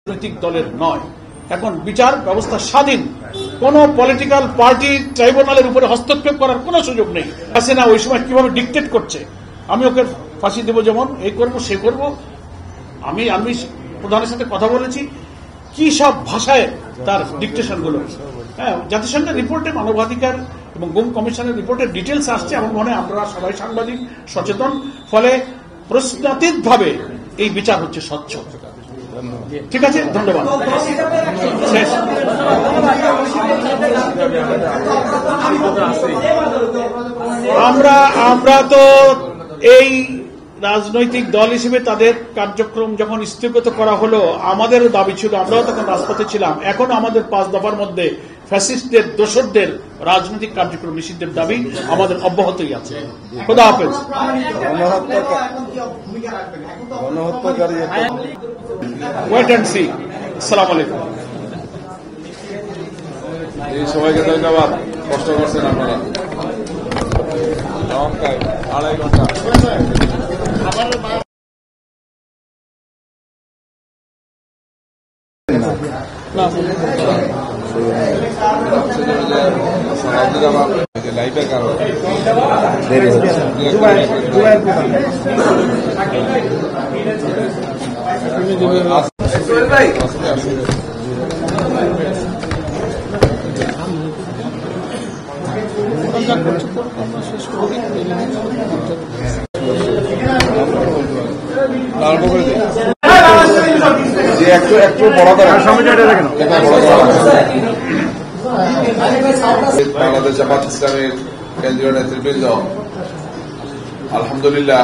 রাজনৈতিক দলের নয়। এখন বিচার ব্যবস্থা স্বাধীন, কোন পলিটিক্যাল পার্টি ট্রাইব্যুনালের উপরে হস্তক্ষেপ করার কোন সুযোগ নেই। হাসিনা ওই সময় কিভাবে ডিকটেট করছে, আমি ওকে ফাঁসি দেব, যেমন এই করব সে করব। আমি প্রধানের সাথে কথা বলেছি, কি সব ভাষায় তার ডিকটেশন গুলো। হ্যাঁ, জাতিসংঘের রিপোর্টে মানবাধিকার এবং গুম কমিশনের রিপোর্টের ডিটেলস আসছে। আমার মনে হয় আমরা সবাই সাংবাদিক সচেতন, ফলে প্রশ্নাতীত ভাবে এই বিচার হচ্ছে স্বচ্ছ। ঠিক আছে, ধন্যবাদ। শেষ। আমরা তো এই রাজনৈতিক দল হিসেবে তাদের কার্যক্রম যখন স্থগিত করা হলো, আমাদের দাবি ছিল, আমরাও তখন রাজপথে ছিলাম। এখন আমাদের 5 দফার মধ্যে ফ্যাসিস্টদের, দোসরদের রাজনৈতিক কার্যক্রম নিষিদ্ধের দাবি আমাদের অব্যাহতই আছে। খোদা হাফেজ। Wait and see. আসসালামু আলাইকুম। এই সবাইকে ধন্যবাদ, কষ্ট করছেন আপনারা। 2.5 ঘন্টা লাইভের কারণে দেরি হচ্ছে। যে একটু বড় করা বাংলাদেশ জামাত ইসলামের কেন্দ্রীয় নেতৃবৃন্দ, আলহামদুলিল্লাহ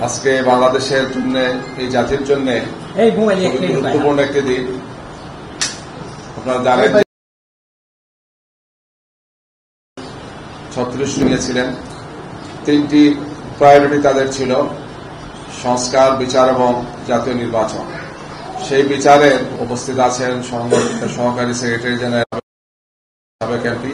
আজকে বাংলাদেশের জন্য, এই জাতির জন্য গুরুত্বপূর্ণ একটি দিন। আপনারা জানেন 36 নিয়েছিলেন। 3টি প্রায়োরিটি তাদের ছিল: সংস্কার, বিচার এবং জাতীয় নির্বাচন। সেই বিচারে উপস্থিত আছেন সহকারী সেক্রেটারি জেনারেল সাবেক এমপি